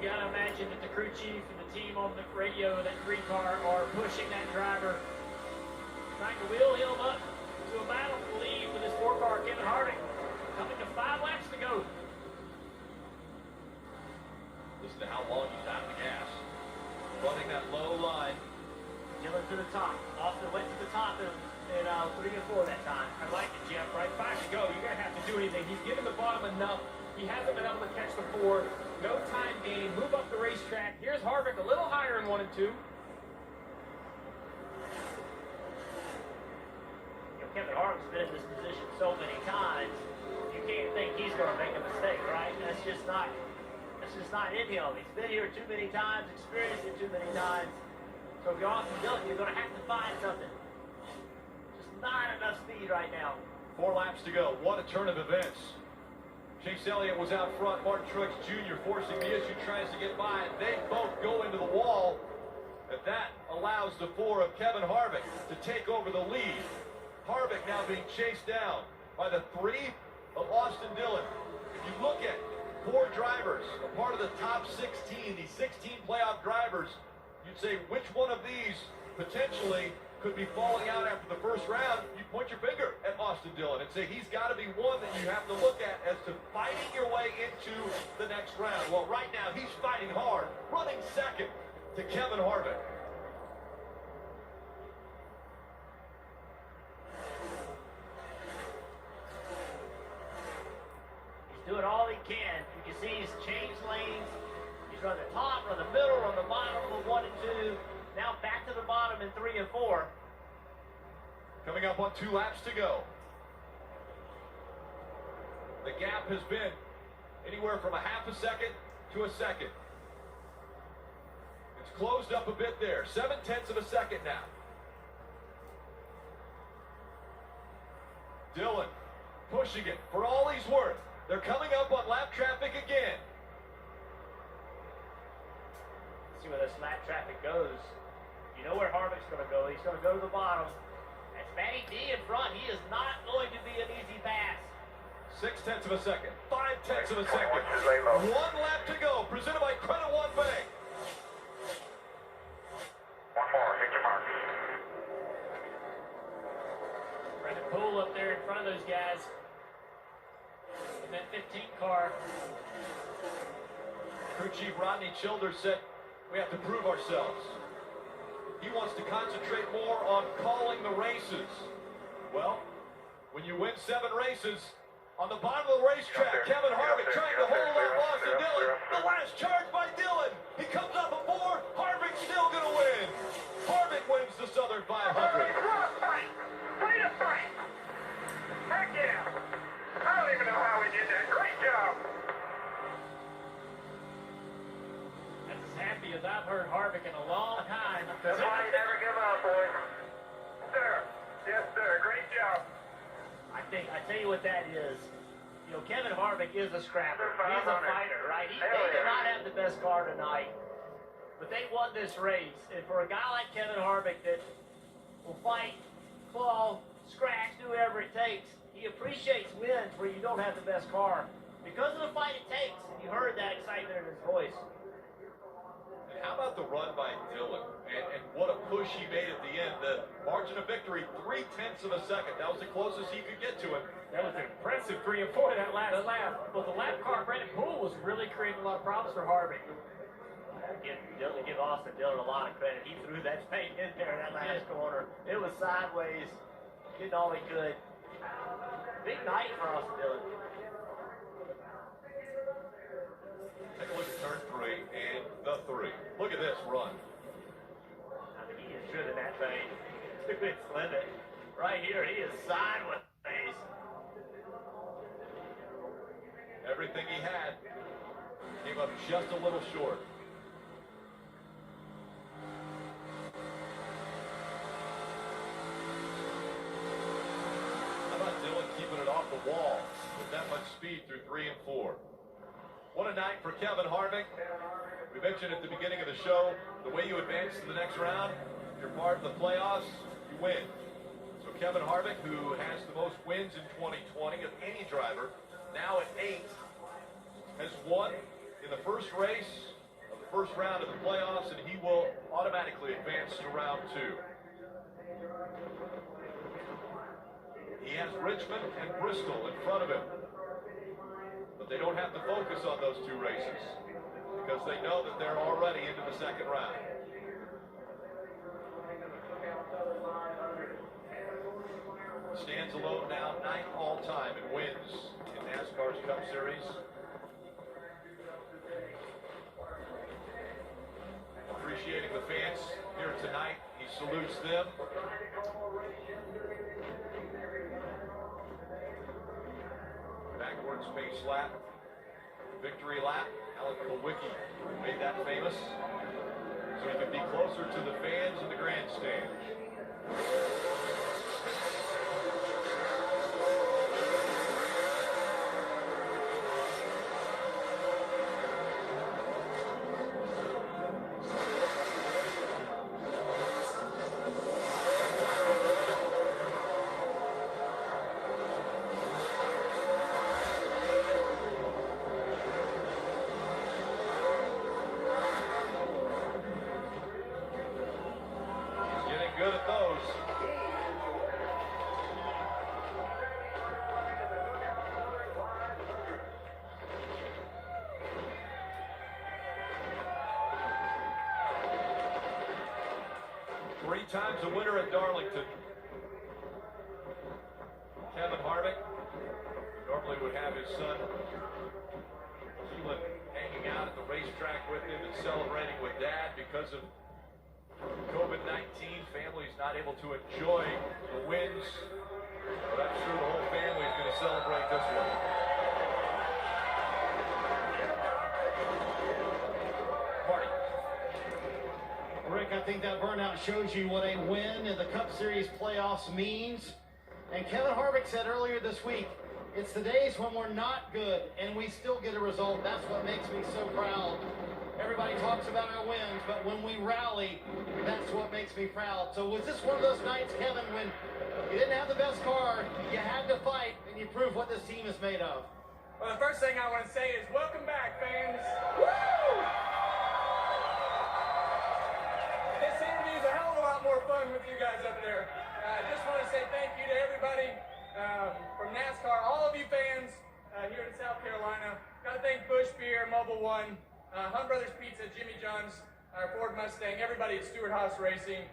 got to imagine that the crew chief and the team on the radio, that green car, are pushing that driver, trying to wheel him up to a battle for the lead with his 4-car, Kevin Harvick, coming to 5 laps to go. Listen to how long he's out of the gas. Running that low line. Dillon to the top. Austin went to the top in 3 and 4 that time. I like it, Jeff. Right, 5 to go. You're going to have to do anything. He's given the bottom enough. He hasn't been able to catch the 4. No time gain. Move up the racetrack. Here's Harvick a little higher in 1 and 2. Kevin Harvick's been in this position so many times, you can't think he's going to make a mistake, right? That's just not in him. He's been here too many times, experienced it too many times. So if you're Austin Dillon, you're going to have to find something. Just not enough speed right now. 4 laps to go. What a turn of events. Chase Elliott was out front. Martin Truex Jr. forcing the issue, tries to get by. They both go into the wall. And that allows the 4 of Kevin Harvick to take over the lead. Harvick now being chased down by the 3 of Austin Dillon. If you look at 4 drivers, a part of the top 16, these 16 playoff drivers, you'd say which one of these potentially could be falling out after the first round. You point your finger at Austin Dillon and say he's got to be one that you have to look at as to fighting your way into the next round. Well, right now he's fighting hard, running second to Kevin Harvick. Doing all he can. You can see he's changed lanes. He's run the top, run the middle, run the bottom of 1 and 2. Now back to the bottom in 3 and 4. Coming up on 2 laps to go. The gap has been anywhere from a half a second to a second. It's closed up a bit there. 7/10 of a second now. Dillon pushing it for all he's worth. They're coming up on lap traffic again. See where this lap traffic goes. You know where Harvick's going to go. He's going to go to the bottom. That's Matty D in front. He is not going to be an easy pass. 6/10 of a second. 5/10 of a second. 1 lap to go. Presented by Credit One Bank. 1 more. Hit your mark. Brendan Poole up there in front of those guys. In that 15 car. Crew Chief Rodney Childers said, we have to prove ourselves. He wants to concentrate more on calling the races. Well, when you win 7 races, on the bottom of the racetrack, Kevin Harvick trying to hold up Austin Dillon. The last charge by Dillon. He comes up a 4. Harvick's still going to win. Harvick wins the Southern 500. Wait a fight. Heck yeah. I don't even know how we did that. Great job. That's as happy as I've heard Harvick in a long time. That's why you never give up, boys. Sir. Yes, sir. Great job. I tell you what that is. You know, Kevin Harvick is a scrapper. He's a fighter, right? They did not have the best car tonight, but they won this race. And for a guy like Kevin Harvick that will fight, claw, scratch, do whatever it takes, he appreciates wins where you don't have the best car because of the fight it takes. And you heard that excitement in his voice. And how about the run by Dillon? And what a push he made at the end. The margin of victory, 3/10 of a second. That was the closest he could get to it. That was an impressive 3 and 4 that last lap. Well, the lap car, Brendan Poole, was really creating a lot of problems for Harvick. Give Austin Dillon a lot of credit. He threw that paint in there in that last corner. It was sideways, getting all he could. Big night for Austin Dillon. Take a look at turn 3 and the 3. Look at this run. I mean, he has driven that thing to its limit. Right here, he is sideways. Everything he had came up just a little short. How about Dillon keeping it off the wall with that much speed through 3 and 4? What a night for Kevin Harvick. We mentioned at the beginning of the show, the way you advance to the next round, if you're part of the playoffs, you win. So Kevin Harvick, who has the most wins in 2020 of any driver, now at 8, has won in the first race first round of the playoffs, and he will automatically advance to round 2. He has Richmond and Bristol in front of him. But they don't have to focus on those 2 races because they know that they're already into the second round. Stands alone now, 9th all-time in wins in NASCAR's Cup Series. Appreciating the fans here tonight. He salutes them. Backwards pace lap. Victory lap. Alan Kulwicki made that famous. So he can be closer to the fans in the grandstand. Good at those. Three times a winner at Darlington. Kevin Harvick normally would have his son Keelan hanging out at the racetrack with him and celebrating with Dad. Because of COVID-19, family's not able to enjoy the wins, but I'm sure the whole family is going to celebrate this one. Marty. Rick, I think that burnout shows you what a win in the Cup Series playoffs means. And Kevin Harvick said earlier this week, it's the days when we're not good and we still get a result. That's what makes me so proud. Everybody talks about our wins, but when we rally, that's what makes me proud. So was this one of those nights, Kevin, when you didn't have the best car, you had to fight, and you proved what this team is made of? Well, the first thing I want to say is welcome back, fans. Woo! This interview is a hell of a lot more fun with you guys up there. I just want to say thank you to everybody from NASCAR, all of you fans here in South Carolina. Got to thank Busch Beer, Mobile One, Hunt Brothers Pizza, Jimmy John's, our Ford Mustang, everybody at Stewart Haas Racing.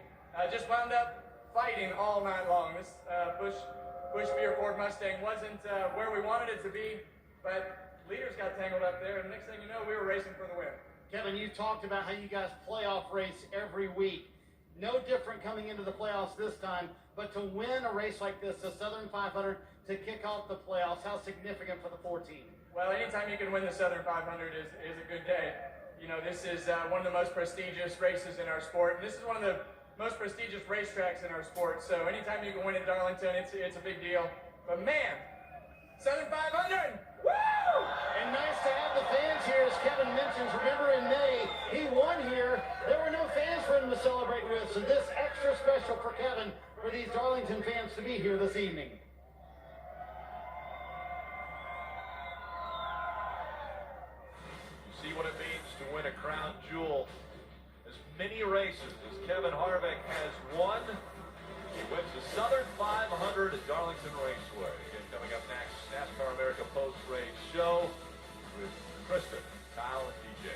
Just wound up fighting all night long. This Busch Beer Ford Mustang wasn't where we wanted it to be, but leaders got tangled up there, and next thing you know, we were racing for the win. Kevin, you talked about how you guys playoff race every week. No different coming into the playoffs this time, but to win a race like this, the Southern 500, to kick off the playoffs, how significant for the 14? Well, anytime you can win the Southern 500 is a good day. You know, this is one of the most prestigious races in our sport, and this is one of the most prestigious racetracks in our sport. So anytime you can win at Darlington, it's a big deal. But man, Southern 500, woo! And nice to have the fans here, as Kevin mentions. Remember in May, he won here. There were no fans for him to celebrate with, so this extra special for Kevin, for these Darlington fans to be here this evening. See what it means to win a crown jewel. As many races as Kevin Harvick has won, he wins the Southern 500 at Darlington Raceway. Again, coming up next, NASCAR America post-race show with Kristen, Kyle, and DJ.